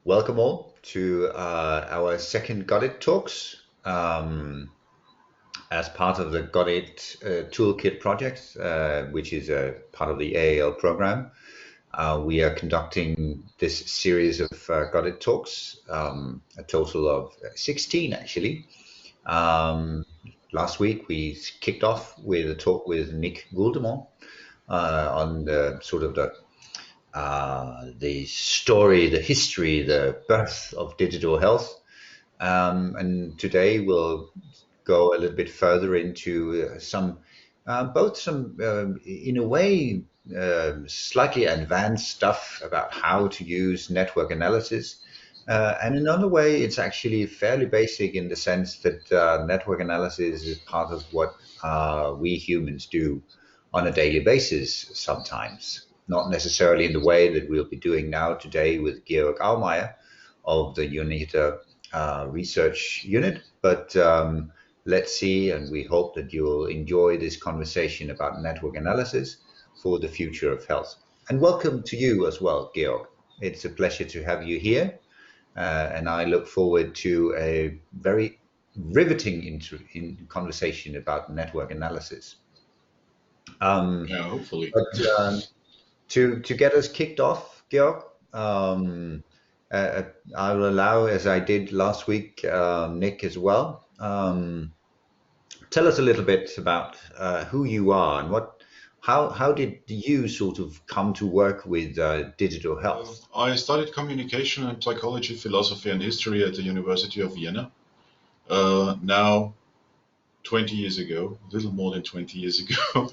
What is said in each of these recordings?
Welcome all to our second Got-IT talks as part of the Got-IT Toolkit project, which is a part of the AAL program. We are conducting this series of Got-IT talks, a total of 16 actually. Last week we kicked off with a talk with Nick Guldemont on the sort of the story, the history, the birth of digital health. And today we'll go a little bit further into some, in a way, slightly advanced stuff about how to use network analysis. And in another way, it's actually fairly basic in the sense that network analysis is part of what we humans do on a daily basis sometimes. Not necessarily in the way that we'll be doing now today with Georg Aumayr of the Johanniter research unit, but let's see, and we hope that you'll enjoy this conversation about network analysis for the future of health. And welcome to you as well, Georg. It's a pleasure to have you here, and I look forward to a very riveting conversation about network analysis. Yeah, hopefully. But to get us kicked off, Georg, I will allow, as I did last week, Nick as well. Tell us a little bit about who you are and how did you sort of come to work with digital health? I studied communication and psychology, philosophy and history at the University of Vienna. Now, 20 years ago, a little more than 20 years ago,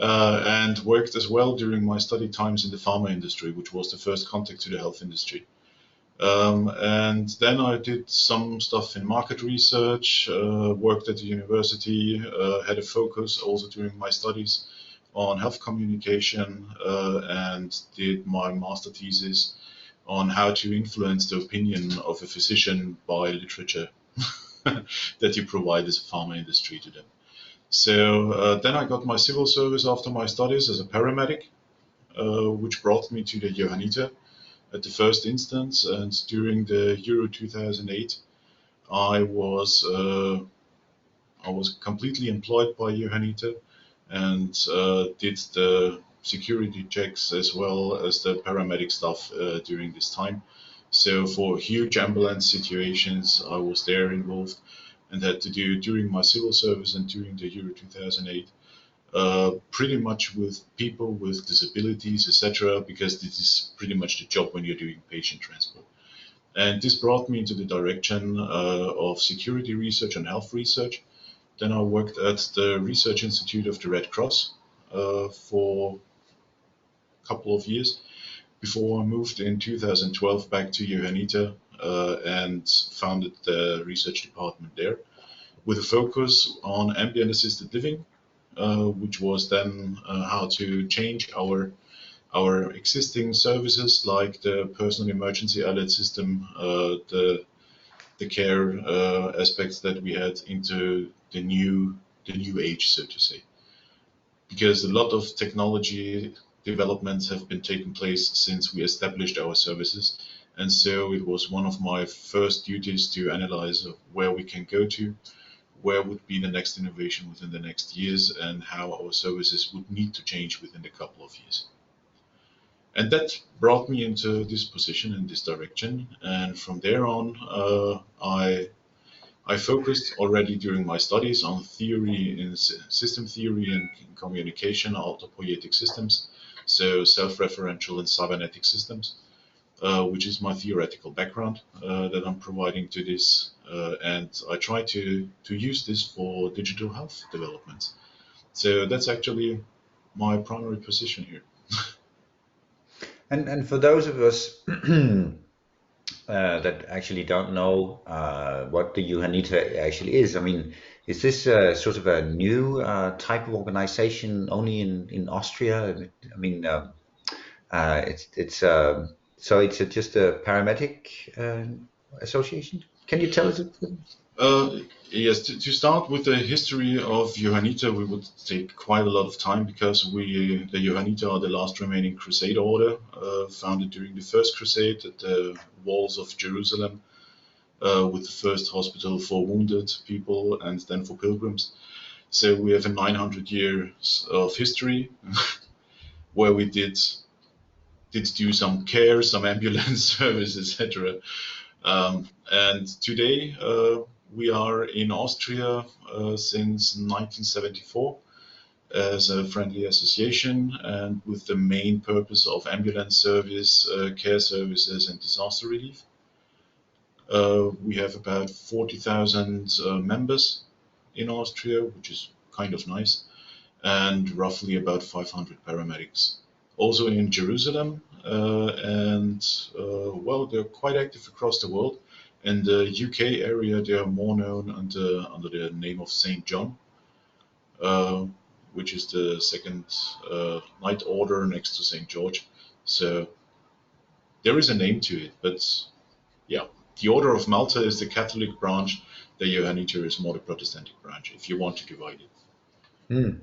and worked as well during my study times in the pharma industry, which was the first contact to the health industry. And then I did some stuff in market research, worked at the university, had a focus also during my studies on health communication, and did my master thesis on how to influence the opinion of a physician by literature that you provide as a pharma industry to them. So then I got my civil service after my studies as a paramedic, which brought me to the Johanniter at the first instance. And during the Euro 2008, I was completely employed by Johanniter and did the security checks as well as the paramedic stuff during this time. So for huge ambulance situations, I was there involved and had to do during my civil service and during the Euro 2008, pretty much with people with disabilities, etc., because this is pretty much the job when you're doing patient transport. And this brought me into the direction of security research and health research. Then I worked at the Research Institute of the Red Cross for a couple of years before I moved in 2012 back to Johanniter and founded the research department there with a focus on ambient assisted living, which was then how to change our existing services like the personal emergency alert system, the care aspects that we had into the new age, so to say, because a lot of technology developments have been taking place since we established our services, and so it was one of my first duties to analyze where we can go to, where would be the next innovation within the next years, and how our services would need to change within a couple of years. And that brought me into this position in this direction. And from there on, I focused already during my studies on theory in system theory and communication, autopoietic systems, so self-referential and cybernetic systems, which is my theoretical background that I'm providing to this. And I try to use this for digital health developments. So that's actually my primary position here. And for those of us that actually don't know what the Johanniter actually is, I mean, is this sort of a new type of organization only in Austria? I mean, so it's just a paramedic association? Can you tell us? Yes, to start with the history of Johanniter, we would take quite a lot of time because the Johanniter are the last remaining Crusade order, founded during the First Crusade at the walls of Jerusalem, with the first hospital for wounded people and then for pilgrims. So we have a 900 years of history where we did do some care, some ambulance service, etc. And today we are in Austria since 1974 as a friendly association, and with the main purpose of ambulance service, care services, and disaster relief. We have about 40,000 members in Austria, which is kind of nice, and roughly about 500 paramedics. Also in Jerusalem, well, they're quite active across the world. In the UK area, they are more known under the name of St. John, which is the second Knight Order next to St. George. So there is a name to it, but yeah, the Order of Malta is the Catholic branch. The Johanniter is more the Protestant branch, if you want to divide it. Hmm.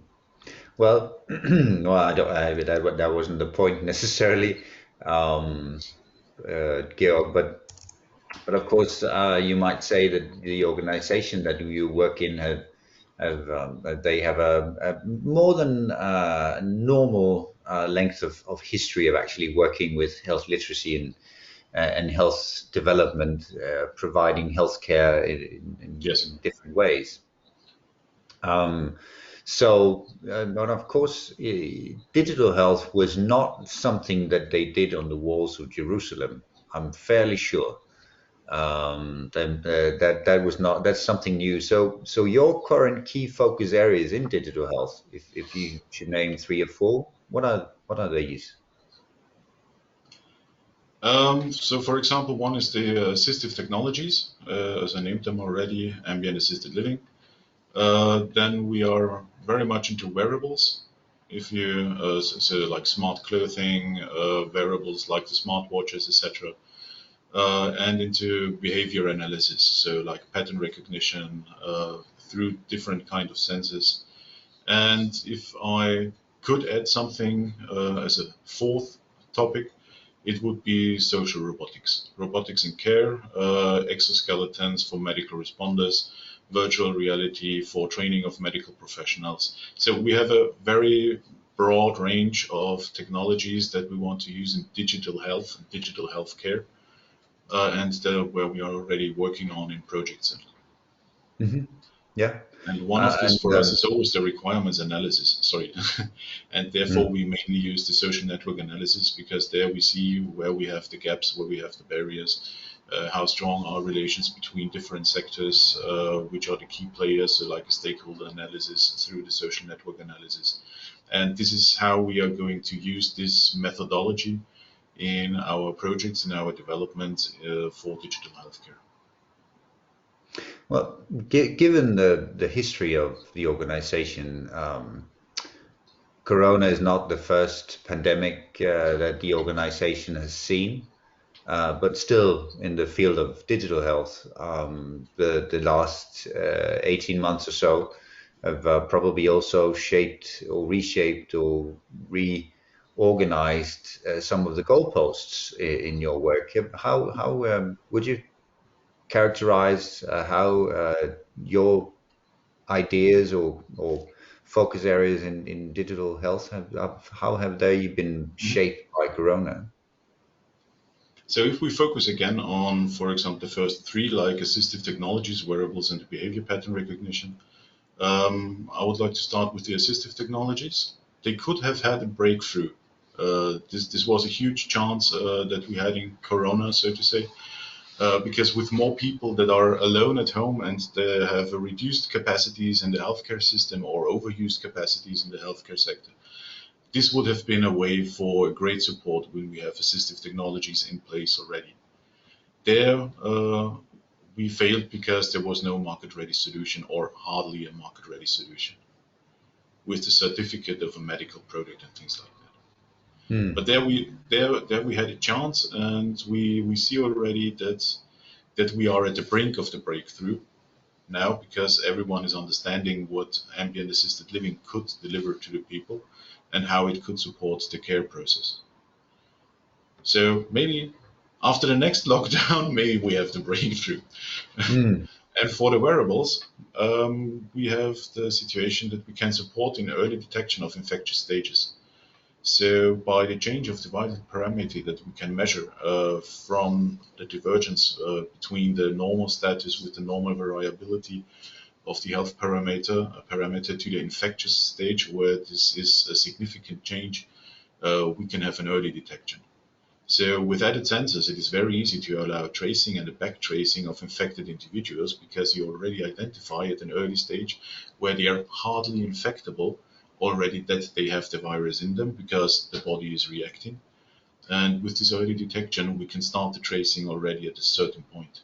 Well, well, that wasn't the point necessarily, Georg. But of course, you might say that the organization that you work in they have a more than normal length of history of actually working with health literacy and health development, providing healthcare Yes. in different ways. But of course, digital health was not something that they did on the walls of Jerusalem. I'm fairly sure that was not, that's something new. So your current key focus areas in digital health, if you should name three or four, what are these? So, for example, one is the assistive technologies, as I named them already, ambient assisted living. Then we are very much into wearables. If you so like smart clothing, wearables like the smartwatches, etc., and into behavior analysis, so like pattern recognition through different kind of sensors. And if I could add something as a fourth topic, it would be social robotics, robotics in care, exoskeletons for medical responders, virtual reality for training of medical professionals. So we have a very broad range of technologies that we want to use in digital health and digital healthcare, and where we are already working on in projects. Hmm. Yeah. And one of this And for us is always the requirements analysis. Sorry. And therefore, mm, we mainly use the social network analysis because there we see where we have the gaps, where we have the barriers, how strong are relations between different sectors, which are the key players, so like a stakeholder analysis through the social network analysis. And this is how we are going to use this methodology in our projects, in our development for digital healthcare. well, given the history of the organization, Corona is not the first pandemic that the organization has seen. But still, in the field of digital health, the last 18 months or so have probably also shaped or reshaped or reorganized some of the goalposts in your work. How would you characterize how your ideas or focus areas in digital health how have they been Mhm. shaped by Corona? So if we focus again on, for example, the first three, like assistive technologies, wearables, and behavior pattern recognition, I would like to start with the assistive technologies. They could have had a breakthrough. This was a huge chance that we had in Corona, so to say, because with more people that are alone at home and they have reduced capacities in the healthcare system or overused capacities in the healthcare sector, this would have been a way for great support when we have assistive technologies in place already. There, we failed because there was no market-ready solution or hardly a market-ready solution with the certificate of a medical product and things like that. Hmm. But there we had a chance, and we see already that that we are at the brink of the breakthrough now, because everyone is understanding what ambient assisted living could deliver to the people and how it could support the care process. So maybe after the next lockdown, maybe we have the breakthrough. And for the wearables, we have the situation that we can support in early detection of infectious stages. So by the change of the vital parameter that we can measure from the divergence between the normal status with the normal variability of the health parameter to the infectious stage, where this is a significant change, we can have an early detection. So with added sensors, it is very easy to allow tracing and the back tracing of infected individuals, because you already identify at an early stage where they are hardly infectable already, that they have the virus in them because the body is reacting. And with this early detection, we can start the tracing already at a certain point.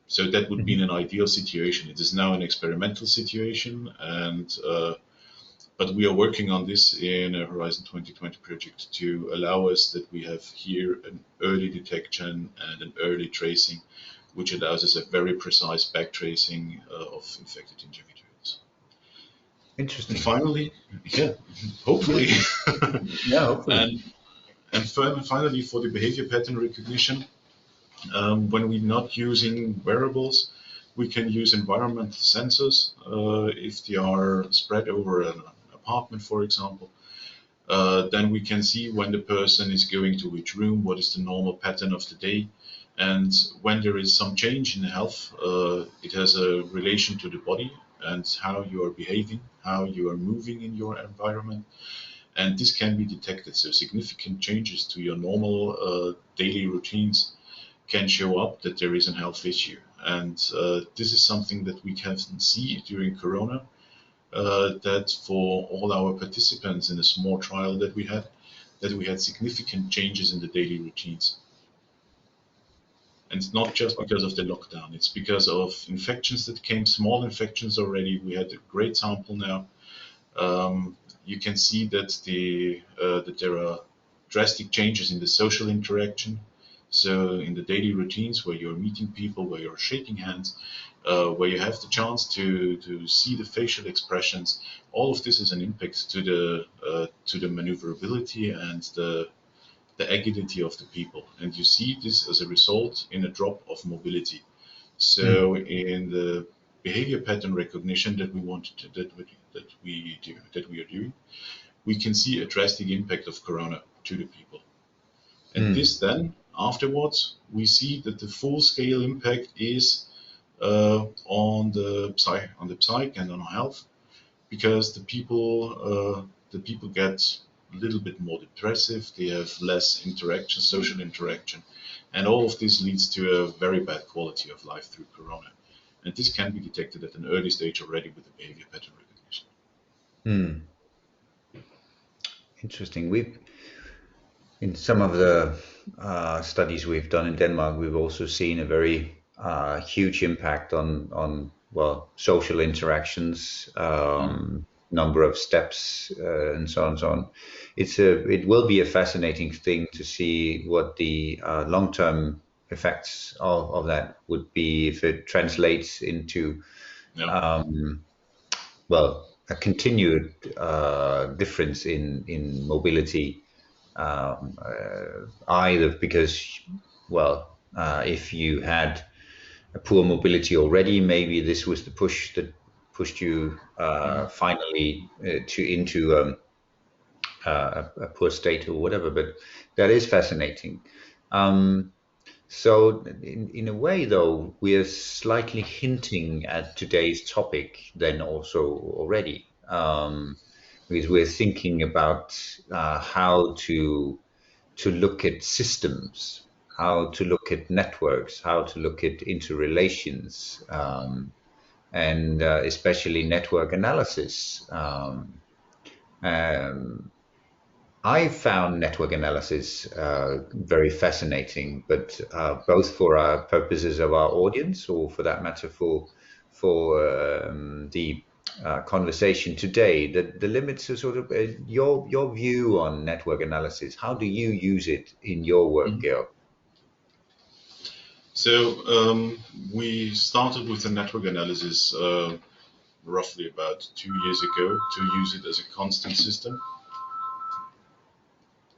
So that would be in an ideal situation. It is now an experimental situation, and but we are working on this in a Horizon 2020 project to allow us that we have here an early detection and an early tracing, which allows us a very precise back tracing of infected individuals. Interesting. And finally, yeah, hopefully. Yeah, hopefully. And finally, for the behavior pattern recognition, when we're not using wearables, we can use environmental sensors if they are spread over an apartment, for example. Then we can see when the person is going to which room, what is the normal pattern of the day. And when there is some change in health, it has a relation to the body and how you are behaving, how you are moving in your environment. And this can be detected. So significant changes to your normal daily routines can show up that there is a health issue. And this is something that we can see during Corona, that for all our participants in a small trial that we had significant changes in the daily routines. And it's not just because of the lockdown, it's because of infections that came, small infections already. We had a great sample now. You can see that that there are drastic changes in the social interaction. So in the daily routines where you're meeting people, where you're shaking hands, where you have the chance to see the facial expressions, all of this is an impact to the maneuverability and the agility of the people. And you see this as a result in a drop of mobility. So in the behavior pattern recognition that we are doing, we can see a drastic impact of Corona to the people. And this then, afterwards, we see that the full-scale impact is on the psyche and on health, because the people get a little bit more depressive, they have less interaction, social interaction, and all of this leads to a very bad quality of life through Corona. And this can be detected at an early stage already with the behavior pattern recognition. Interesting. In some of the studies we've done in Denmark, we've also seen a very huge impact on well, social interactions, number of steps, and so on and so on. It will be a fascinating thing to see what the long-term effects of that would be if it translates into well, a continued difference in mobility, either because, well, if you had a poor mobility already, maybe this was the push that pushed you finally into a poor state or whatever. But that is fascinating. So in a way, though, we are slightly hinting at today's topic then also already, because we're thinking about how to look at systems, how to look at networks, how to look at interrelations, and especially network analysis. I found network analysis very fascinating, but both for our purposes of our audience, or for that matter, for the conversation today, the limits are sort of your view on network analysis. How do you use it in your work, Georg? So we started with the network analysis roughly about 2 years ago to use it as a constant system.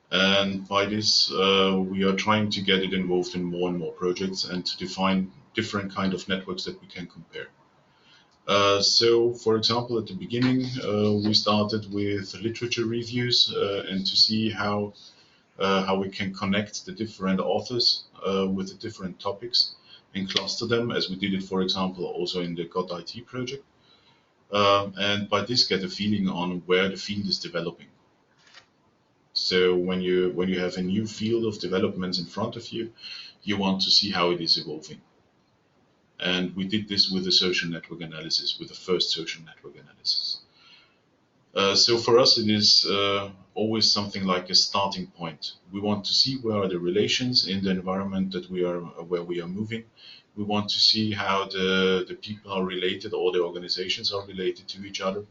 And by this, we are trying to get it involved in more and more projects and to define different kind of networks that we can compare. So, for example, at the beginning, we started with literature reviews and to see how we can connect the different authors with the different topics and cluster them, as we did it, for example, also in the Got-IT project. And by this, get a feeling on where the field is developing. So when you have a new field of developments in front of you, you want to see how it is evolving. And we did this with the social network analysis, with the first social network analysis. So for us, it is always something like a starting point. We want to see where are the relations in the environment that where we are moving. We want to see how the people are related, or the organizations are related to each other.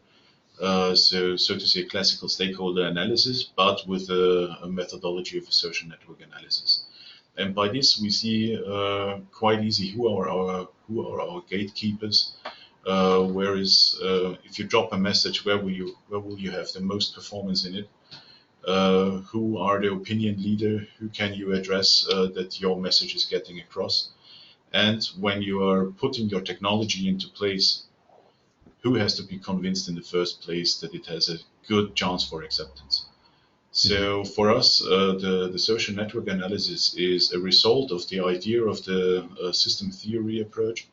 So to say, classical stakeholder analysis, but with a methodology of a social network analysis. And by this, we see quite easy who are our gatekeepers. If you drop a message, where will you have the most performance in it? Who are the opinion leader? Who can you address that your message is getting across? And when you are putting your technology into place, who has to be convinced in the first place that it has a good chance for acceptance? So for us, the social network analysis is a result of the idea of the system theory approach.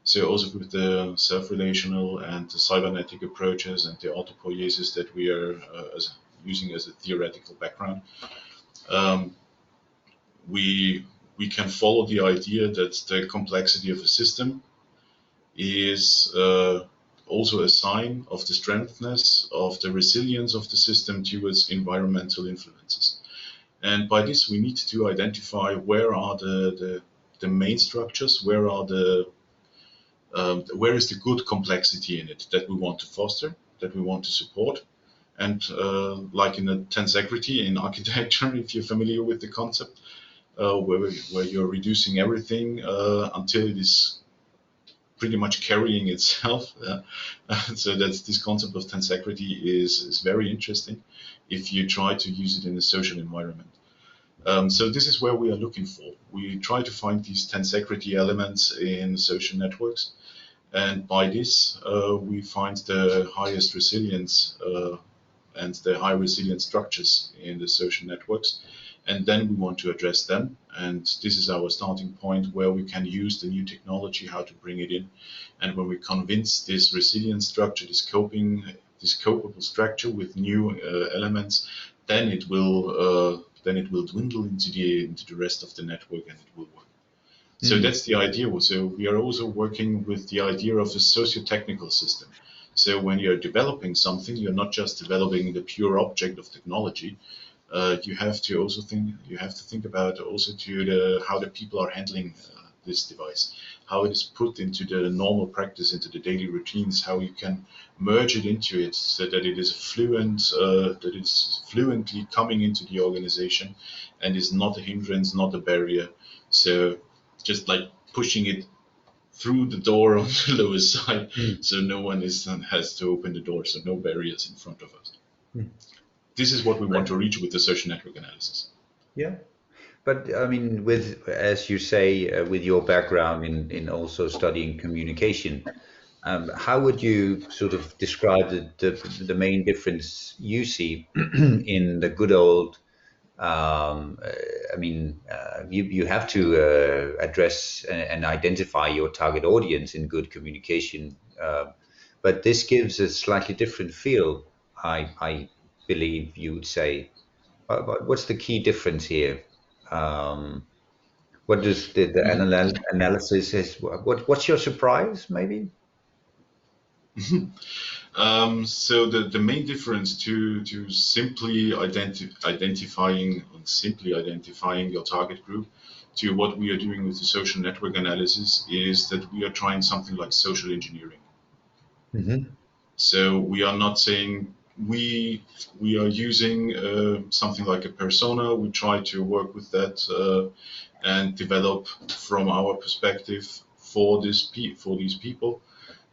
So also with the self-relational and the cybernetic approaches and the autopoiesis that we are using as a theoretical background, we can follow the idea that the complexity of a system is also a sign of the strengthness of the resilience of the system towards environmental influences. And by this, we need to identify where are the main structures, where is the good complexity in it that we want to foster, that we want to support. And like in the tensegrity in architecture, if you're familiar with the concept, where you're reducing everything until it is pretty much carrying itself. So that's this concept of tensegrity is very interesting if you try to use it in a social environment. So this is where we are looking for. We try to find these tensegrity elements in social networks, and by this we find the highest resilience and the high resilience structures in the social networks. And then we want to address them. And this is our starting point where we can use the new technology, how to bring it in. And when we convince this resilient structure, this copable structure with new elements, then it will dwindle into the rest of the network, and it will work. So that's the idea. So we are also working with the idea of a socio-technical system. So when you're developing something, you're not just developing the pure object of technology. You have to think about also how the people are handling this device, how it is put into the normal practice, into the daily routines, how you can merge it into it so that it is fluently coming into the organization and is not a hindrance, not a barrier. So just like pushing it through the door on the lower side, so no one has to open the door, so no barriers in front of us. This is what we want to reach with the social network analysis. Yeah, but I mean, as you say, with your background in also studying communication, how would you sort of describe the main difference you see in the good old? I mean, you have to address and identify your target audience in good communication, but this gives a slightly different feel. I believe you would say. But what's the key difference here? Um, what does the analysis is? What's your surprise, maybe? So the main difference to simply identifying your target group to what we are doing with the social network analysis is that we are trying something like social engineering. So we are not saying we are using something like a persona. We try to work with that and develop from our perspective for these people.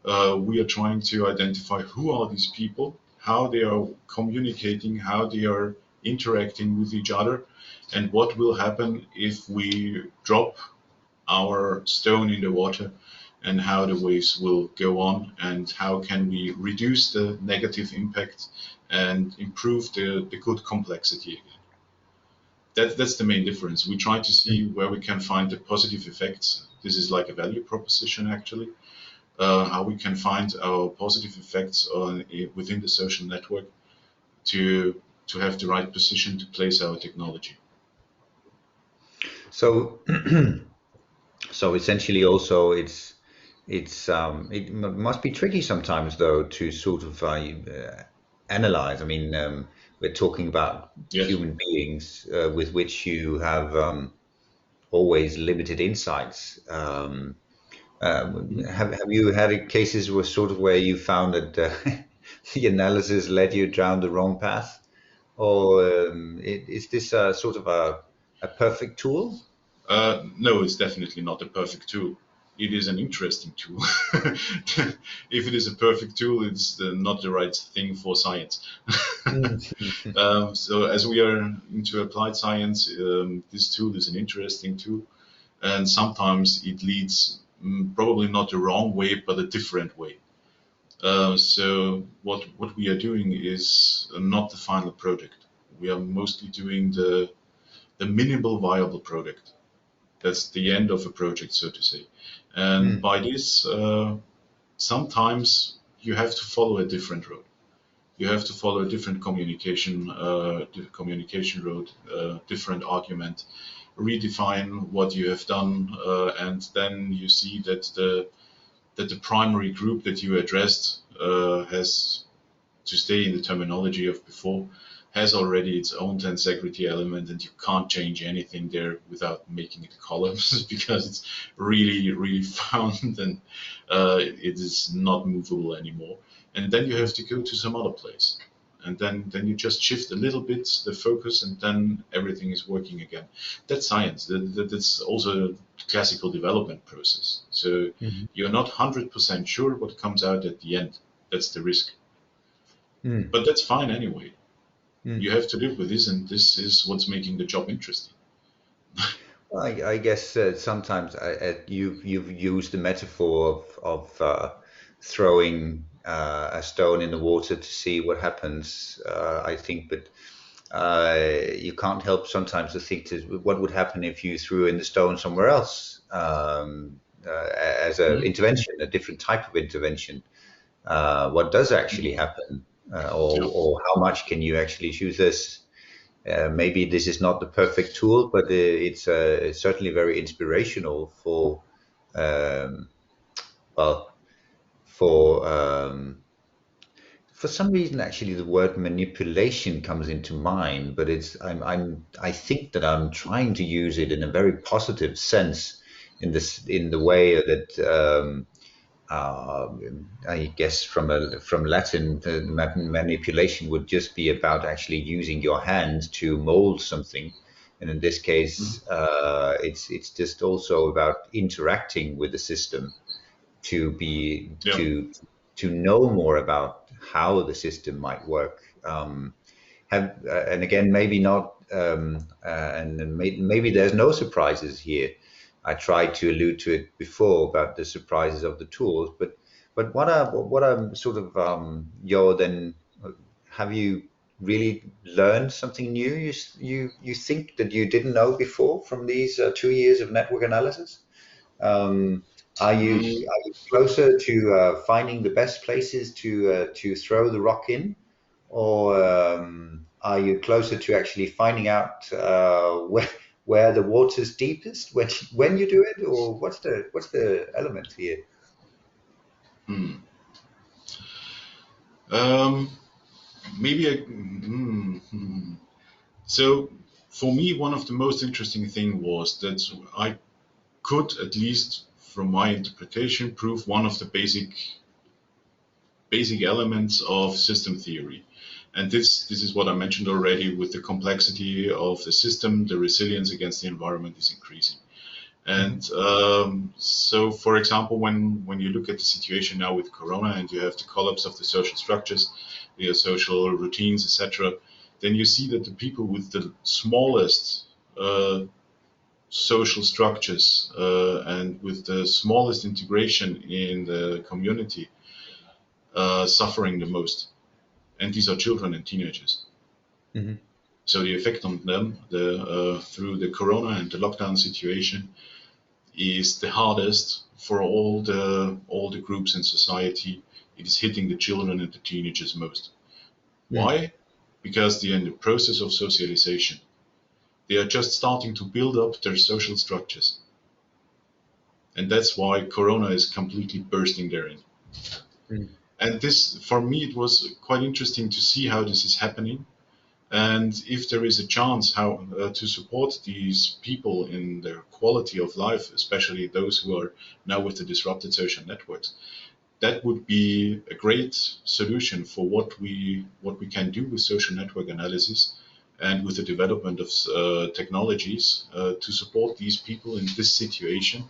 We are trying to identify who are these people, how they are communicating, how they are interacting with each other, and what will happen if we drop our stone in the water, and how the waves will go on, and how can we reduce the negative impact and improve the good complexity again. That's the main difference. We try to see where we can find the positive effects. This is like a value proposition, actually. How we can find our positive effects within the social network to have the right position to place our technology. So, so essentially, also, it must be tricky sometimes, though, to sort of analyze. I mean, we're talking about Yes. human beings with which you have always limited insights. Have you had cases where sort of where you found that the analysis led you down the wrong path, or is this sort of a perfect tool? No, it's definitely not a perfect tool. It is an interesting tool. If it is a perfect tool, it's not the right thing for science. So as we are into applied science, this tool is an interesting tool, and sometimes it leads probably not the wrong way, but a different way. So what we are doing is not the final product. We are mostly doing the minimal viable product. That's the end of a project, so to say. And by this, sometimes you have to follow a different road. You have to follow a different communication road, different argument, redefine what you have done, and then you see that the primary group that you addressed has, to stay in the terminology of before, has already its own tensegrity element, and you can't change anything there without making it columns because it's really found, and it is not movable anymore. And then you have to go to some other place. And then you just shift a little bit the focus, and then everything is working again. That's science. That's also a classical development process. So you're not 100% sure what comes out at the end. That's the risk. But that's fine anyway. You have to live with this, and this is what's making the job interesting. Well, I guess sometimes you've used the metaphor of throwing a stone in the water to see what happens. I think, but you can't help sometimes to think what would happen if you threw in the stone somewhere else as an intervention, a different type of intervention. What does actually happen, or how much can you actually use this? Maybe this is not the perfect tool, but it's certainly very inspirational for, well, for some reason, actually, the word manipulation comes into mind, but I think that I'm trying to use it in a very positive sense, in the way that I guess from Latin, the manipulation would just be about actually using your hands to mold something, and in this case, it's just also about interacting with the system to be to know more about how the system might work. And again, maybe not, and maybe there's no surprises here. I tried to allude to it before about the surprises of the tools, but what are sort of then have you really learned something new? You think that you didn't know before from these 2 years of network analysis? Are you closer to finding the best places to throw the rock in, or are you closer to actually finding out where the water's deepest when you do it, or what's the element here? Maybe so for me, one of the most interesting thing was that I could, at least from my interpretation, prove one of the basic elements of system theory. And this is what I mentioned already with the complexity of the system, the resilience against the environment is increasing. And so, for example, when you look at the situation now with Corona and you have the collapse of the social structures, the social routines, etc., then you see that the people with the smallest social structures and with the smallest integration in the community suffering the most. And these are children and teenagers. Mm-hmm. So the effect on them through the Corona and the lockdown situation is the hardest for all the groups in society. It is hitting the children and the teenagers most. Why? Because they are in the process of socialization. They are just starting to build up their social structures. And that's why Corona is completely bursting therein. And this, for me, it was quite interesting to see how this is happening. And if there is a chance how to support these people in their quality of life, especially those who are now with the disrupted social networks, that would be a great solution for what we can do with social network analysis and with the development of technologies to support these people in this situation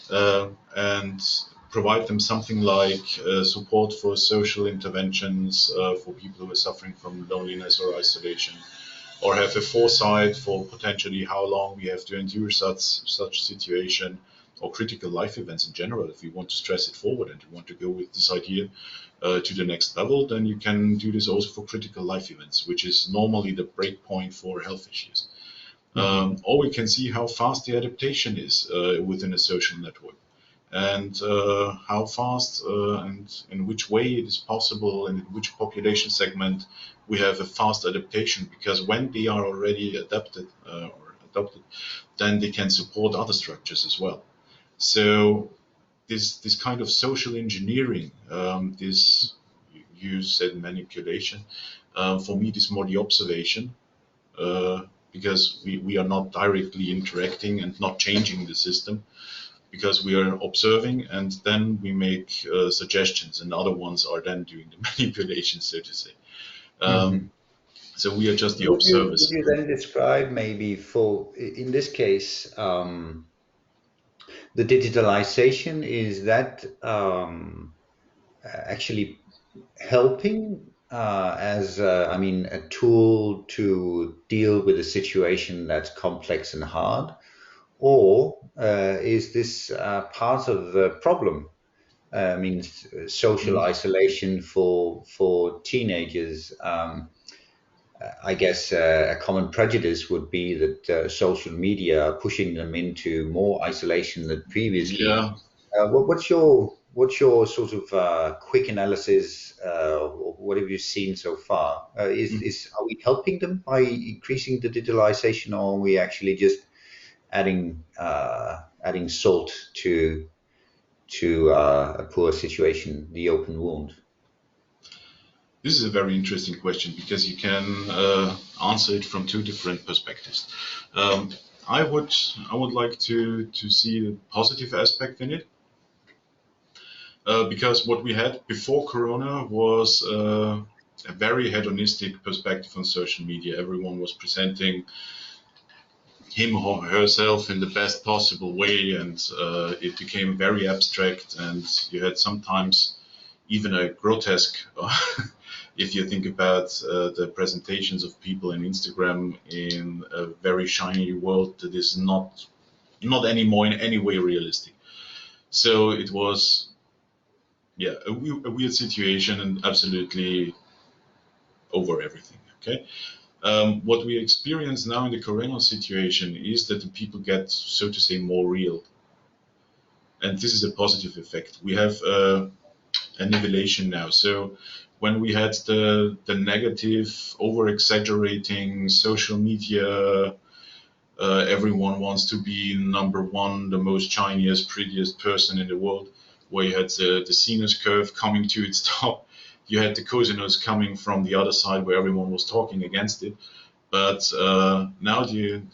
and provide them something like support for social interventions for people who are suffering from loneliness or isolation, or have a foresight for potentially how long we have to endure such situation, or critical life events in general. If you want to stress it forward and you want to go with this idea to the next level, then you can do this also for critical life events, which is normally the break point for health issues. Or we can see how fast the adaptation is within a social network, and how fast and in which way it is possible and in which population segment we have a fast adaptation, because when they are already adapted, then they can support other structures as well. So this kind of social engineering, this, you said manipulation, for me it is more the observation, because we are not directly interacting and not changing the system, because we are observing and then we make suggestions, and other ones are then doing the manipulation, so to say. So we are just the observers. Would you then describe maybe for, in this case, the digitalization, is that actually helping as I mean, a tool to deal with a situation that's complex and hard, or is this part of the problem? I mean, social isolation for teenagers. I guess a common prejudice would be that social media are pushing them into more isolation than previously. Yeah. What's your sort of quick analysis? What have you seen so far? Are we helping them by increasing the digitalization, or are we actually just adding salt to a poor situation, the open wound? This is a very interesting question, because you can answer it from two different perspectives. I would like to see the positive aspect in it, because what we had before Corona was a very hedonistic perspective on social media. Everyone was presenting him or herself in the best possible way, and it became very abstract, and you had sometimes even a grotesque if you think about the presentations of people in Instagram in a very shiny world that is not anymore in any way realistic. So it was, yeah, a weird situation, and absolutely over everything. Okay. What we experience now in the Corona situation is that the people get, so to say, more real. And this is a positive effect. We have a nivellation now. So when we had the negative, over-exaggerating social media, everyone wants to be number one, the most shiniest, prettiest person in the world, where you had the sinus curve coming to its top. You had the cosinus coming from the other side, where everyone was talking against it. But now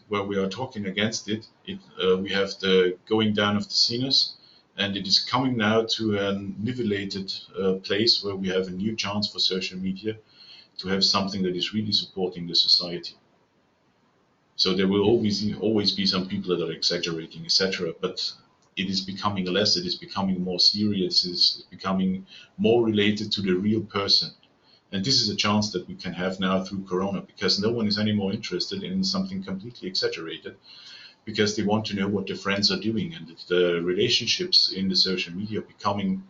where we are talking against it, we have the going down of the sinus, and it is coming now to a nivellated place where we have a new chance for social media to have something that is really supporting the society. So there will always be some people that are exaggerating, etc. But it is becoming less. It is becoming more serious. It is becoming more related to the real person. And this is a chance that we can have now through Corona, because no one is anymore interested in something completely exaggerated, because they want to know what their friends are doing, and the relationships in the social media are becoming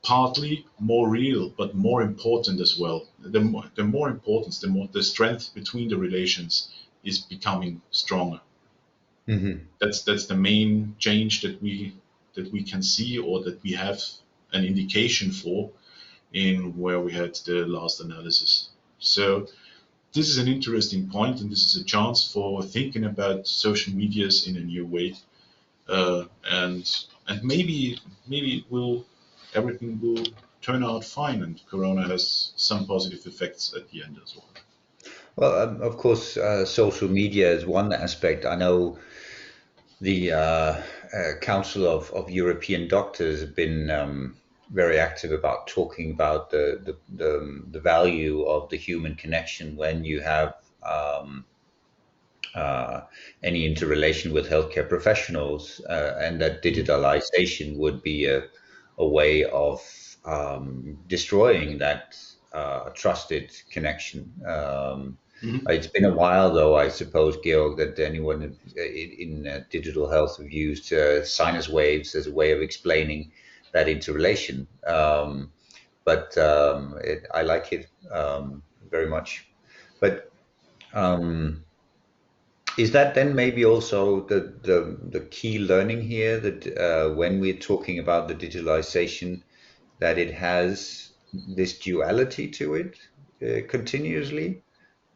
partly more real, but more important as well. The more importance, the strength between the relations is becoming stronger. Hmm. That's the main change that we can see, or that we have an indication for in where we had the last analysis. So this is an interesting point, and this is a chance for thinking about social medias in a new way, and maybe it will everything will turn out fine, and Corona has some positive effects at the end as well. Well, of course, social media is one aspect. I know the Council of European Doctors have been very active about talking about the value of the human connection when you have um, uh, any interrelation with healthcare professionals, and that digitalization would be a way of destroying that trusted connection. Mm-hmm. It's been a while, though, I suppose, Georg, that anyone in digital health have used sinus waves as a way of explaining that interrelation. But I like it very much. But um, is that then maybe also the key learning here, that when we're talking about the digitalization, that it has this duality to it continuously?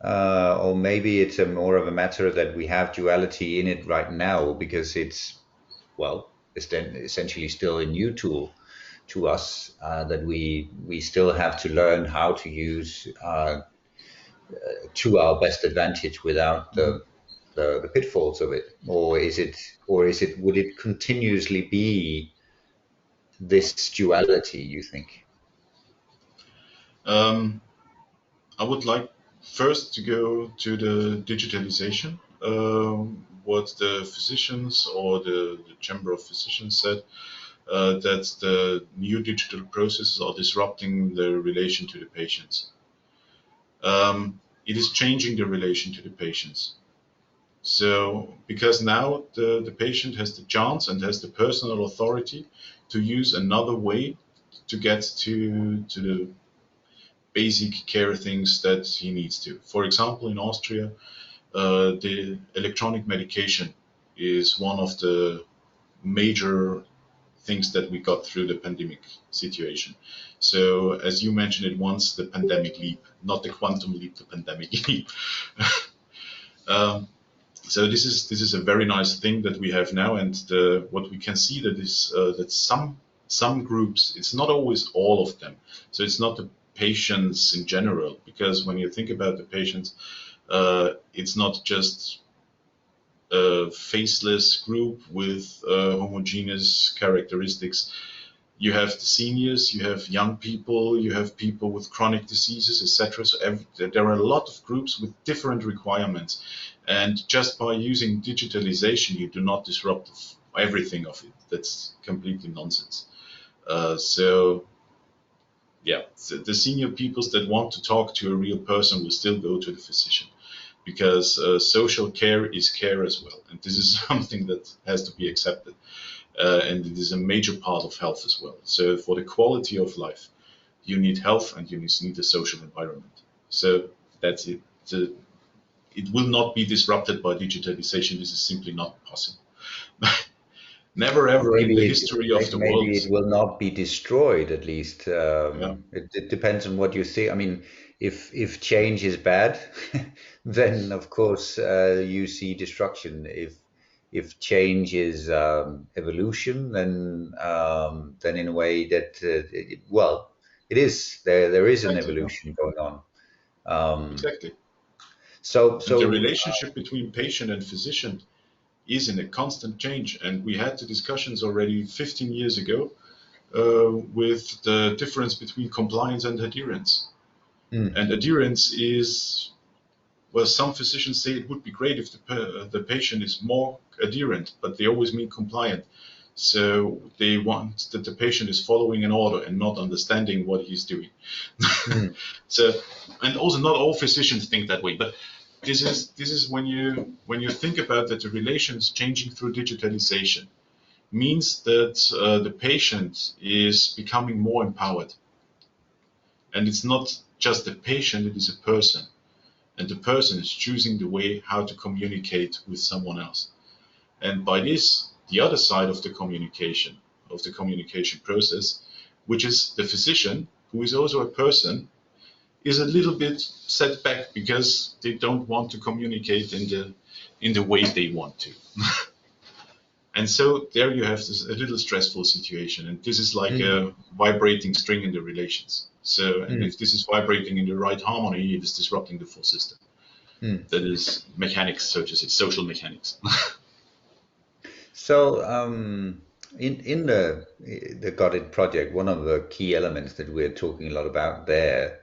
Or maybe it's a more of a matter that we have duality in it right now because it's, well, it's then essentially still a new tool to us, that we still have to learn how to use to our best advantage without Mm-hmm. the pitfalls of it. Or would it continuously be this duality, you think? Um, I would like first to go to the digitalization. What the physicians or the Chamber of Physicians said, that the new digital processes are disrupting the relation to the patients. It is changing the relation to the patients. So, because now the patient has the chance and has the personal authority to use another way to get to the basic care things that he needs to. For example, in Austria, the electronic medication is one of the major things that we got through the pandemic situation. So, as you mentioned it once, the pandemic leap, not the quantum leap, the pandemic leap. um, so this is a very nice thing that we have now, and what we can see that is that some groups, it's not always all of them. So it's not the patients in general, because when you think about the patients, it's not just a faceless group with homogeneous characteristics. You have the seniors, you have young people, you have people with chronic diseases, etc. So there are a lot of groups with different requirements, and just by using digitalization, you do not disrupt everything of it. That's completely nonsense. So yeah, the senior peoples that want to talk to a real person will still go to the physician, because social care is care as well, and this is something that has to be accepted, and it is a major part of health as well. So for the quality of life, you need health and you need a social environment. So that's it. It will not be disrupted by digitalization. This is simply not possible. Never ever in the history of the world. Maybe it will not be destroyed. At least Yeah, it depends on what you think. I mean, if change is bad, then of course you see destruction. If change is evolution, then in a way that well, it is there is an exactly. Yeah, evolution going on. Um, exactly. so And the so relationship between patient and physician is in a constant change. And we had the discussions already 15 years ago with the difference between compliance and adherence. Mm. And adherence is, well, some physicians say it would be great if the patient is more adherent, but they always mean compliant. So they want that the patient is following an order and not understanding what he's doing. Mm. So, and also not all physicians think that way, but this is when you think about that the relations changing through digitalization means that the patient is becoming more empowered, and it's not just a patient, it is a person, and the person is choosing the way how to communicate with someone else. And by this, the other side of the communication process, which is the physician, who is also a person, is a little bit set back because they don't want to communicate in the way they want to. And so there you have a little stressful situation, and this is like Mm. a vibrating string in the relations. So, and Mm. if this is vibrating in the right harmony, it is disrupting the full system. Mm. That is mechanics, so to say, social mechanics. So, in the Got-IT project, one of the key elements that we're talking a lot about there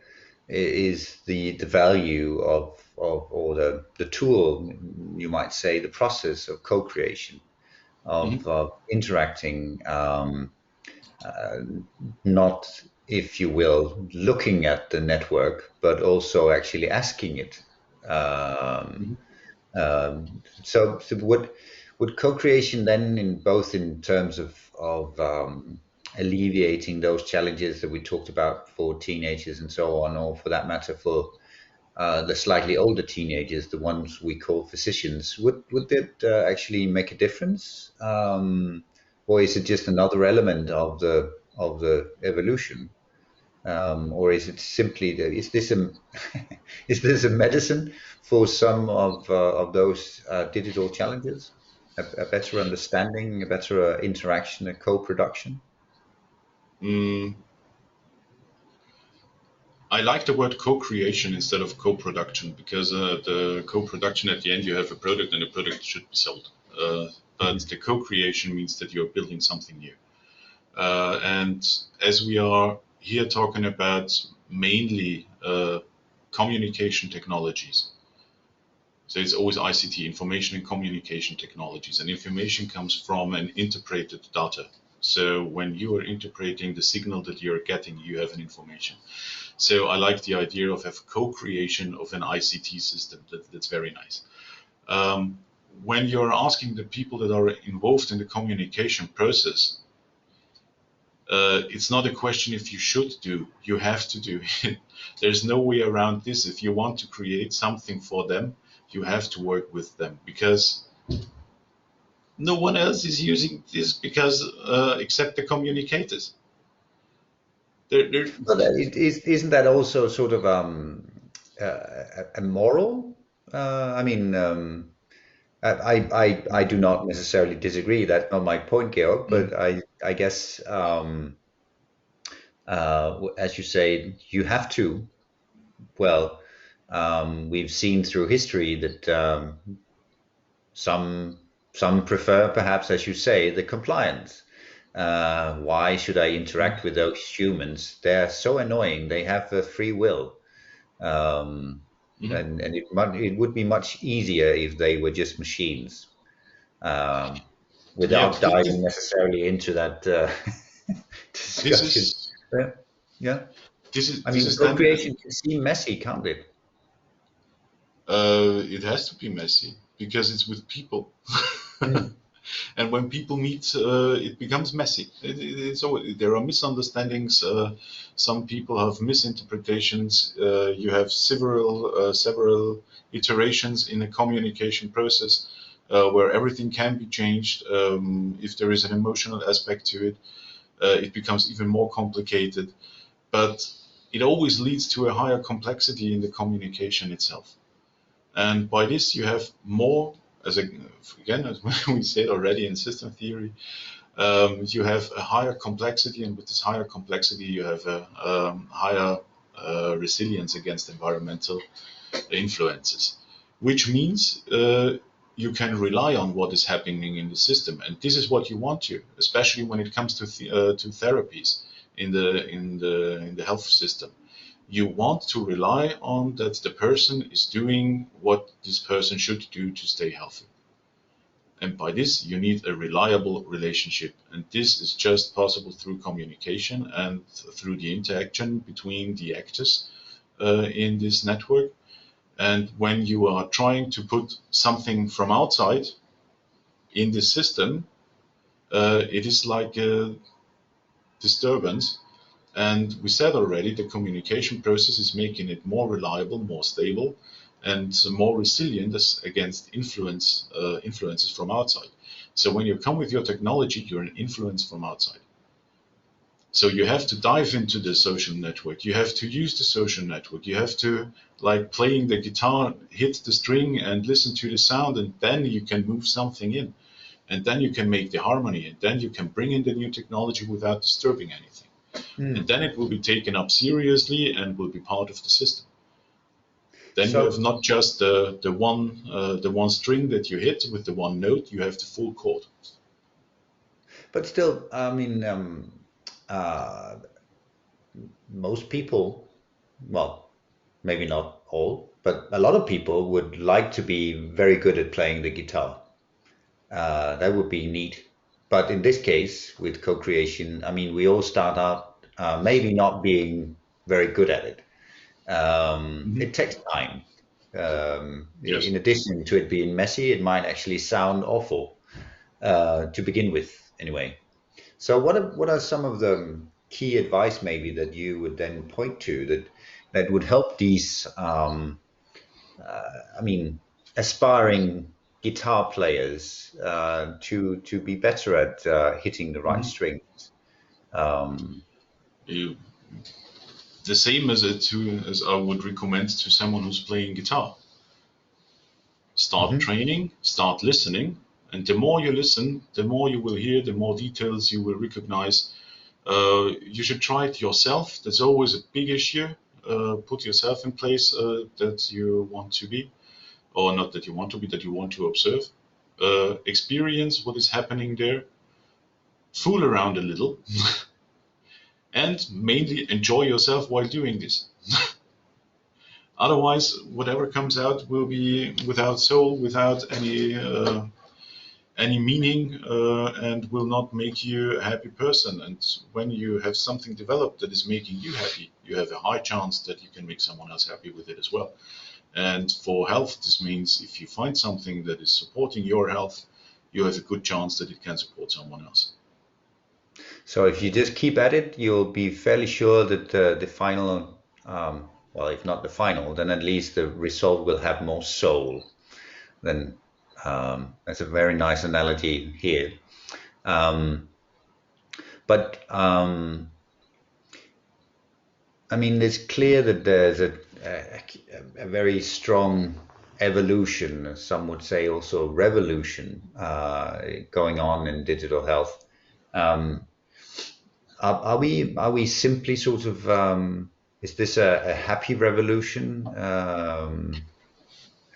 is the value of or the tool, you might say, the process of co-creation, Mhm. of interacting, uh, not, if you will, looking at the network, but also actually asking it. Um, Mhm. so would co-creation then, in both in terms of alleviating those challenges that we talked about for teenagers and so on, or for that matter for the slightly older teenagers, the ones we call physicians, would that actually make a difference, or is it just another element of the evolution? Or is it simply is this a is this a medicine for some of those digital challenges? A better understanding, a better interaction, a co-production. Mm, I like the word co-creation instead of co-production because the co-production at the end you have a product and the product should be sold. But Mhm. the co-creation means that you're building something new. And as we are here talking about mainly communication technologies, so it's always ICT, information and communication technologies, and information comes from an interpreted data. So when you are interpreting the signal that you're getting, you have an information. So I like the idea of a co-creation of an ICT system. That's very nice. Um, when you're asking the people that are involved in the communication process, it's not a question if you should do, you have to do it. There's no way around this. If you want to create something for them, you have to work with them because no one else is using this because except the communicators. They're, But isn't that also sort of a moral? I mean, I do not necessarily disagree. That's not my point, Georg. mm, But I guess as you say, you have to. Well, we've seen through history that some some prefer, perhaps, as you say, the compliance. Why should I mm, interact with those humans? They're so annoying. They have a free will, um, mm. and it would be much easier if they were just machines, um, Yeah, without diving necessarily into that this discussion. is Yeah, yeah. I this mean, is then co-creation can seem messy, can't it? it has to be messy because it's with people. Mm. And when people meet, it becomes messy. There are misunderstandings. Some people have misinterpretations. You have several iterations in a communication process where everything can be changed. If there is an emotional aspect to it, it becomes even more complicated. But it always leads to a higher complexity in the communication itself. And by this, you have more, as again, as we said already in system theory, you have a higher complexity, and with this higher complexity, you have a higher resilience against environmental influences, which means you can rely on what is happening in the system, and this is what you want to, especially when it comes to therapies in the health system. you want to rely on that the person is doing what this person should do to stay healthy. And by this, you need a reliable relationship. And this is just possible through communication and through the interaction between the actors in this network. And when you are trying to put something from outside in this system, it is like a disturbance. And we said already, the communication process is making it more reliable, more stable, and more resilient against influences from outside. So when you come with your technology, you're an influence from outside. So you have to dive into the social network. You have to use the social network. You have to, like playing the guitar, hit the string and listen to the sound, and then you can move something in. And then you can make the harmony, and then you can bring in the new technology without disturbing anything. And then it will be taken up seriously and will be part of the system. Then you have not just the one string that you hit with the one note, you have the full chord. But still, I mean, most people, well, maybe not all, but a lot of people would like to be very good at playing the guitar. That would be neat. But in this case, with co-creation, I mean, we all start out maybe not being very good at it. It takes time. Yes. In addition to it being messy, it might actually sound awful to begin with, anyway. So, what are some of the key advice maybe that you would then point to that would help these, I mean, aspiring guitar players to be better at hitting the right strings? You, the same as as I would recommend to someone who's playing guitar. Start training, start listening, and the more you listen, the more you will hear, the more details you will recognize. You should try it yourself. That's always a big issue. Put yourself in place that you want to be, or not that you want to be, that you want to observe. Experience what is happening there. Fool around a little. And mainly enjoy yourself while doing this. Otherwise, whatever comes out will be without soul, without any meaning, and will not make you a happy person. And when you have something developed that is making you happy, you have a high chance that you can make someone else happy with it as well. And for health, this means if you find something that is supporting your health, you have a good chance that it can support someone else. So if you just keep at it, you'll be fairly sure that the final, well, if not the final, then at least the result will have more soul. Then that's a very nice analogy here. But I mean, it's clear that there's a very strong evolution, some would say also revolution, going on in digital health. Are we simply sort of is this a happy revolution?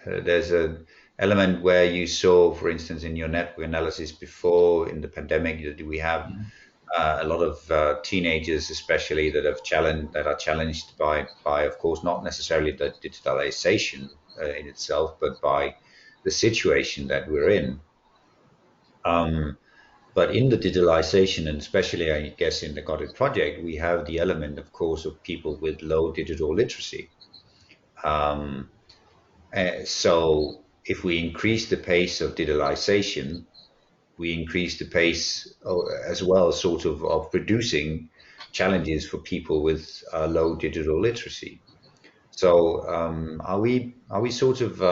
There's an element where you saw, for instance, in your network analysis before in the pandemic, that we have a lot of teenagers, especially that are challenged by, of course, not necessarily the digitalization in itself, but by the situation that we're in. But in the digitalization, and especially, I guess, in the Got-IT project, we have the element, of course, of people with low digital literacy. So if we increase the pace of digitalization, we increase the pace as well, sort of producing challenges for people with low digital literacy. So are we sort of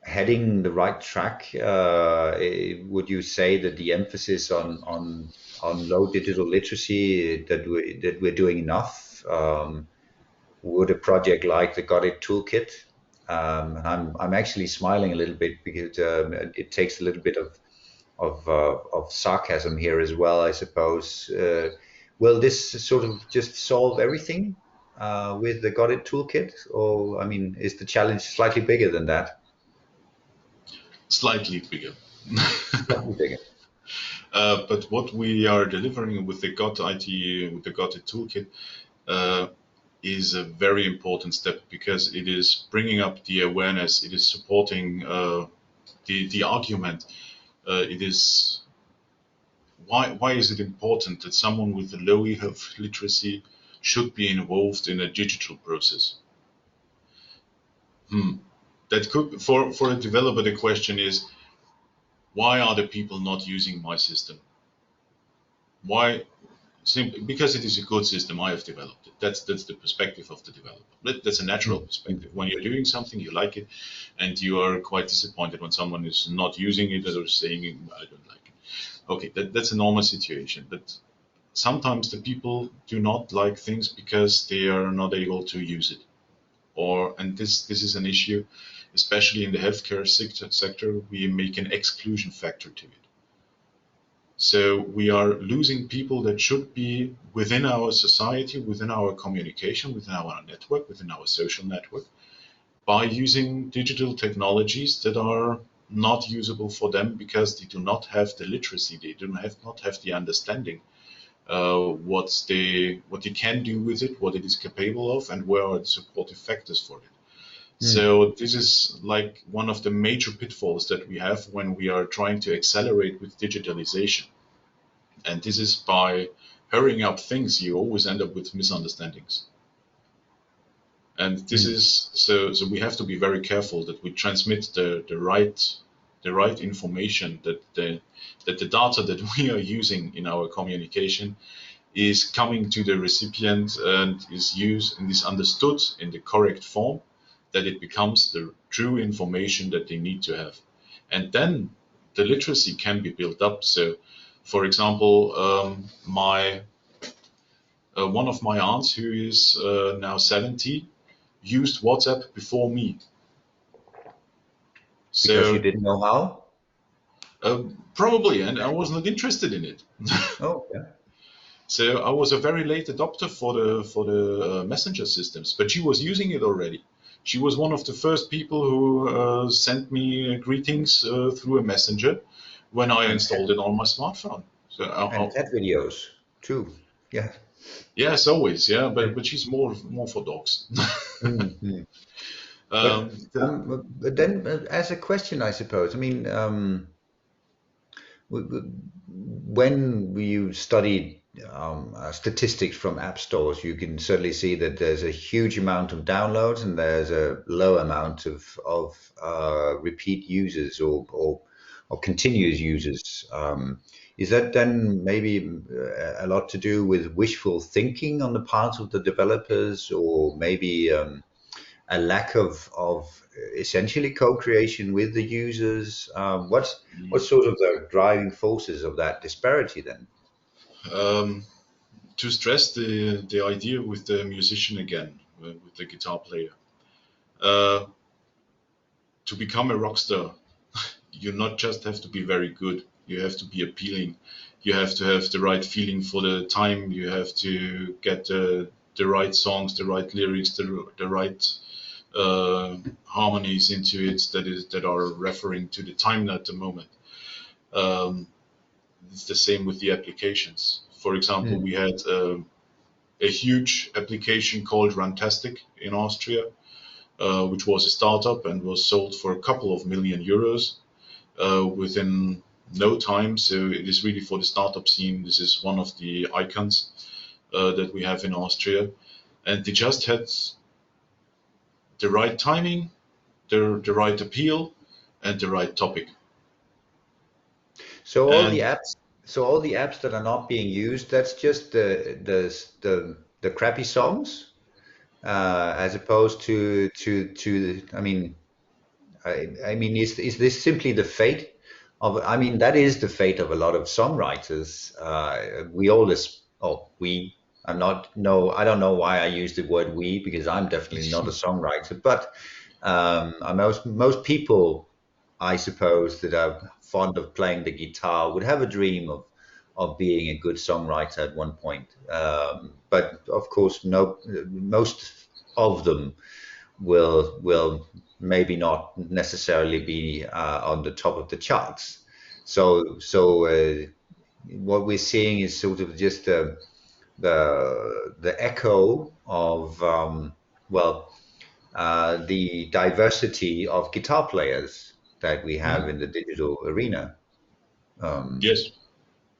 heading the right track? Would you say that the emphasis on low digital literacy, that we're doing enough? Would a project like the Got-IT Toolkit? I'm actually smiling a little bit because it takes a little bit of sarcasm here as well, I suppose. Will this sort of just solve everything with the Got-IT Toolkit, or I mean, is the challenge slightly bigger than that? Slightly bigger. Slightly bigger. But what we are delivering with the Got-IT Toolkit, is a very important step because it is bringing up the awareness. It is supporting the argument. It is why is it important that someone with a low health literacy should be involved in a digital process? That could for a developer the question is, why are the people not using my system? Why? Simply because it is a good system, I have developed it. That's the perspective of the developer. That's a natural perspective. When you're doing something, you like it, and you are quite disappointed when someone is not using it or saying, I don't like it. Okay, that's a normal situation. But sometimes the people do not like things because they are not able to use it. And this is an issue, especially in the healthcare sector, we make an exclusion factor to it. So we are losing people that should be within our society, within our communication, within our network, within our social network, by using digital technologies that are not usable for them because they do not have the literacy, they do not have the understanding what they can do with it, what it is capable of, and where are the supportive factors for it. So this is like one of the major pitfalls that we have when we are trying to accelerate with digitalization. And this is by hurrying up things, you always end up with misunderstandings. And this is so we have to be very careful that we transmit the right information, that the data that we are using in our communication is coming to the recipient and is used and is understood in the correct form, that it becomes the true information that they need to have. And then the literacy can be built up. So, for example, one of my aunts, who is now 70, used WhatsApp before me. Because you didn't know how? Probably, and I was not interested in it. Oh, yeah. So I was a very late adopter for the messenger systems, but she was using it already. She was one of the first people who sent me greetings through a messenger when I installed it on my smartphone. So And cat videos too. Yeah. yes, always, yeah, but she's more for dogs. But, but then, as a question, I suppose, I mean, when you study statistics from app stores, you can certainly see that there's a huge amount of downloads and there's a low amount of repeat users or continuous users. Is that then maybe a lot to do with wishful thinking on the part of the developers, or maybe a lack of essentially co-creation with the users? What's sort of the driving forces of that disparity then? To stress the idea with the musician again, with the guitar player, to become a rock star, you not just have to be very good, you have to be appealing, you have to have the right feeling for the time, you have to get the right songs, the right lyrics, the right harmonies into it that are referring to the time at the moment. It's the same with the applications. For example, we had a huge application called Runtastic in Austria, which was a startup and was sold for a couple of million euros within no time. So it is really for the startup scene. This is one of the icons that we have in Austria. And they just had the right timing, the right appeal, and the right topic. So all the apps that are not being used, that's just the crappy songs, as opposed to. I mean, is this simply the fate of? I mean, that is the fate of a lot of songwriters. We all this. Oh, we. I'm not. No, I don't know why I use the word we, because I'm definitely not a songwriter. But most people, I suppose, that are fond of playing the guitar would have a dream of being a good songwriter at one point. But of course, no, most of them will maybe not necessarily be on the top of the charts. So what we're seeing is sort of just the echo of the diversity of guitar players that we have in the digital arena. Um, Yes,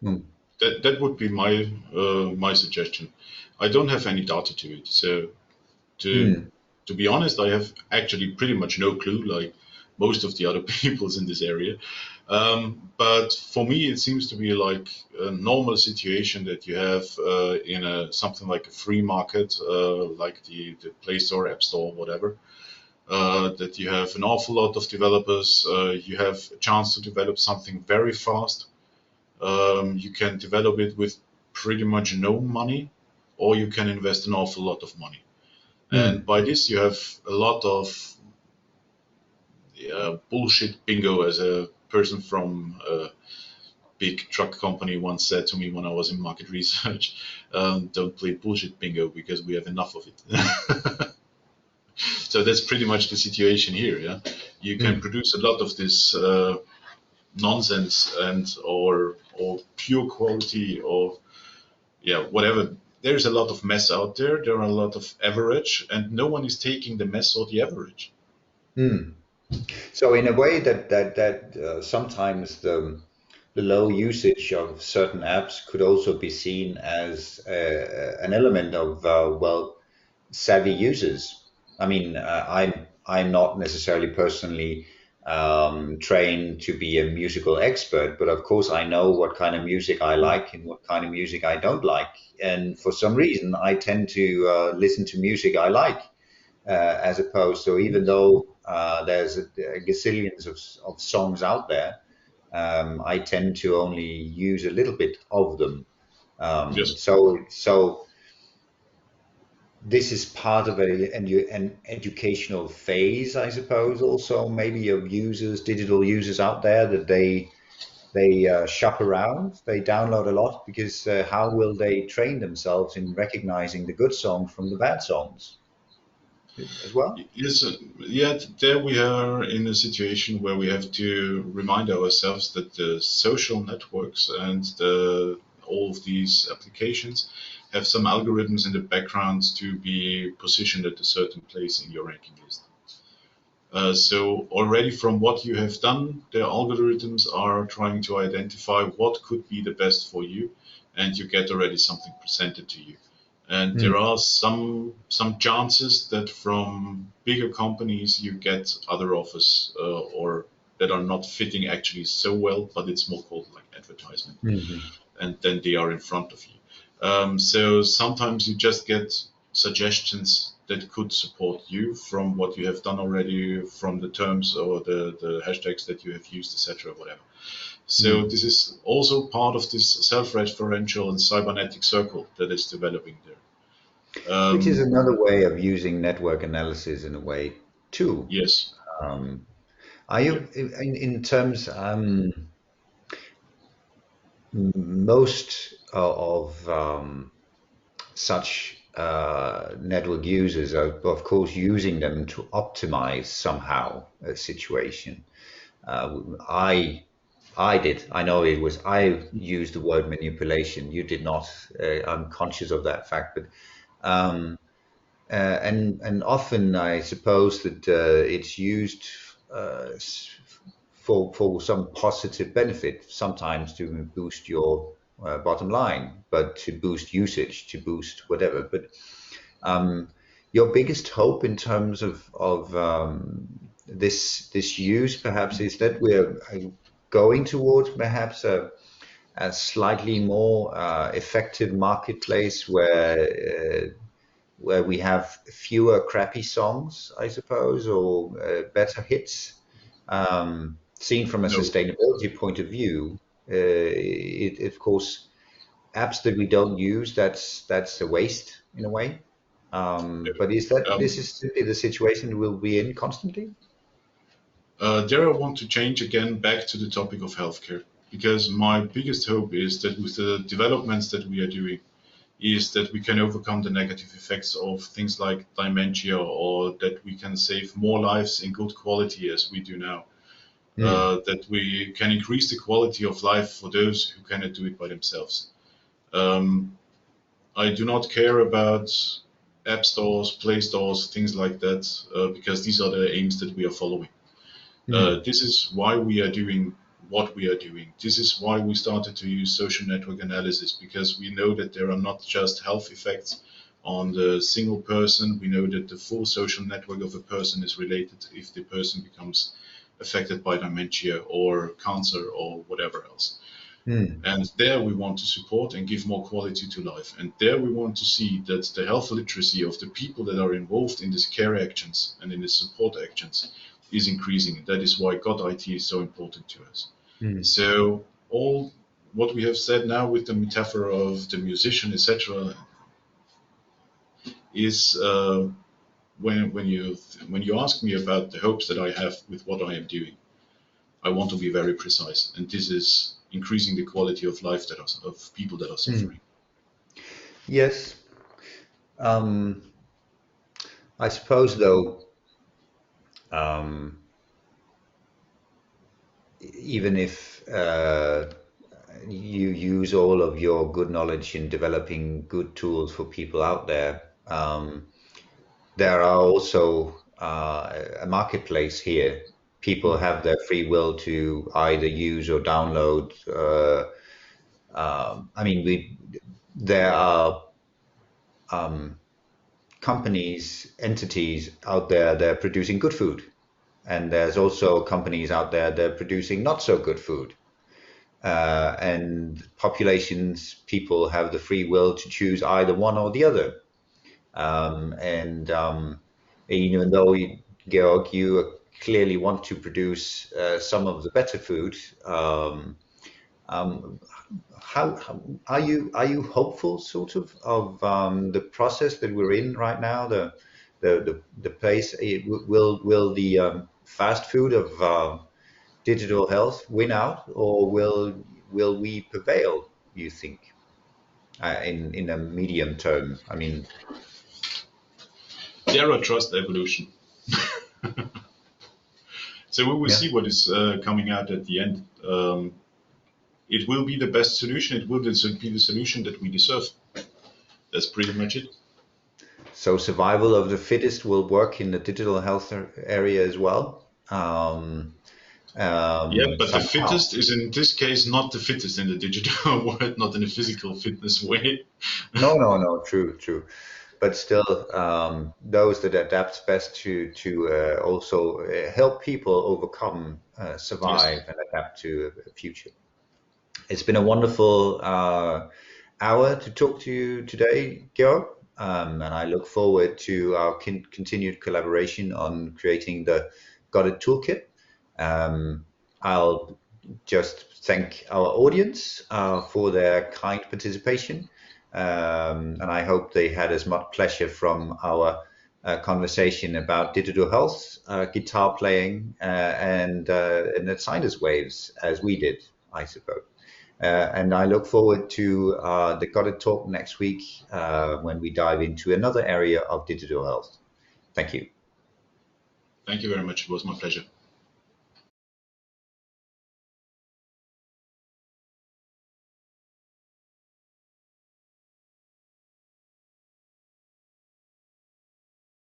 mm, that would be my suggestion. I don't have any data to it, so to mm, to be honest, I have actually pretty much no clue, like most of the other peoples in this area. But for me, it seems to be like a normal situation that you have in a something like a free market, like the Play Store, App Store, whatever. That you have an awful lot of developers. You have a chance to develop something very fast. You can develop it with pretty much no money, or you can invest an awful lot of money. And mm, by this, you have a lot of bullshit bingo, as a person from a big truck company once said to me when I was in market research. Don't play bullshit bingo because we have enough of it. So that's pretty much the situation here. Yeah, you can mm. produce a lot of this nonsense and or pure quality or yeah whatever. There's a lot of mess out there. There are a lot of average, and no one is taking the mess or the average. Mm. So in a way that sometimes the low usage of certain apps could also be seen as an element of savvy users. I mean, I'm not necessarily personally trained to be a musical expert, but of course I know what kind of music I like and what kind of music I don't like. And for some reason, I tend to listen to music I like, as opposed to, even though there's a gazillions of songs out there, I tend to only use a little bit of them. Yes. So this is part of an educational phase, I suppose, also maybe of users, digital users out there, that they shop around, they download a lot, because how will they train themselves in recognizing the good songs from the bad songs as well? Yes, yet there we are in a situation where we have to remind ourselves that the social networks and all of these applications have some algorithms in the background to be positioned at a certain place in your ranking list. So already from what you have done, the algorithms are trying to identify what could be the best for you, and you get already something presented to you. And there are some chances that from bigger companies you get other offers or that are not fitting actually so well, but it's more called like advertisement, Mm-hmm. and then they are in front of you. So sometimes you just get suggestions that could support you from what you have done already, from the terms or the hashtags that you have used, etc., whatever. So Mm. this is also part of this self-referential and cybernetic circle that is developing there. Which is another way of using network analysis in a way too. Yes. Um, are Yeah. you in terms most of such network users are, of course, using them to optimize somehow a situation. I did. I know it was. I used the word manipulation. You did not. I'm conscious of that fact, but um, and often I suppose that it's used uh, s- for some positive benefit. Sometimes to boost your bottom line, but to boost usage, to boost whatever. But um, your biggest hope in terms of this use, perhaps, is that we're going towards perhaps a slightly more effective marketplace where we have fewer crappy songs, I suppose, or better hits. Seen from a No. sustainability point of view, of course, apps that we don't use, that's a waste in a way. But is that this Um, is simply the situation we'll be in constantly? there I want to change again back to the topic of healthcare because my biggest hope is that with the developments that we are doing, is that we can overcome the negative effects of things like dementia or that we can save more lives in good quality as we do now. Hmm. That we can increase the quality of life for those who cannot do it by themselves. Um, I do not care about app stores, play stores, things like that, because these are the aims that we are following. This is why we are doing what we are doing. This is why we started to use social network analysis, because we know that there are not just health effects on the single person. We know that the full social network of a person is related if the person becomes affected by dementia or cancer or whatever else. And there we want to support and give more quality to life. And there we want to see that the health literacy of the people that are involved in these care actions and in the support actions is increasing. That is why Got-IT is so important to us. So all what we have said now with the metaphor of the musician, etc., is when you ask me about the hopes that I have with what I am doing, I want to be very precise, and this is increasing the quality of life of people that are suffering. Yes. I suppose, though, even if you use all of your good knowledge in developing good tools for people out there, there are also a marketplace here. People have their free will to either use or download. I mean, there are companies, entities out there that are producing good food, and there's also companies out there that are producing not so good food. And populations, people have the free will to choose either one or the other. And even though, Georg, you clearly want to produce some of the better food, how are you hopeful, sort of the process that we're in right now? The place, will the fast food of digital health win out, or will we prevail, you think, in a medium term? I mean, Zero trust evolution. So we will yeah. see what is coming out at the end. It will be the best solution. It will be the solution that we deserve. That's pretty much it. So survival of the fittest will work in the digital health area as well. Yeah, but the Somehow. fittest is in this case not the fittest in the digital world, not in a physical fitness way. No. True. But still, those that adapt best to also help people overcome, survive, Yes. and adapt to a future. It's been a wonderful hour to talk to you today, Georg, and I look forward to our continued collaboration on creating the Got-IT Toolkit. I'll just thank our audience for their kind participation, and I hope they had as much pleasure from our conversation about digital health, guitar playing, and the sinus waves as we did, I suppose. And I look forward to the Got-IT Talk next week when we dive into another area of digital health. Thank you. Thank you very much. It was my pleasure.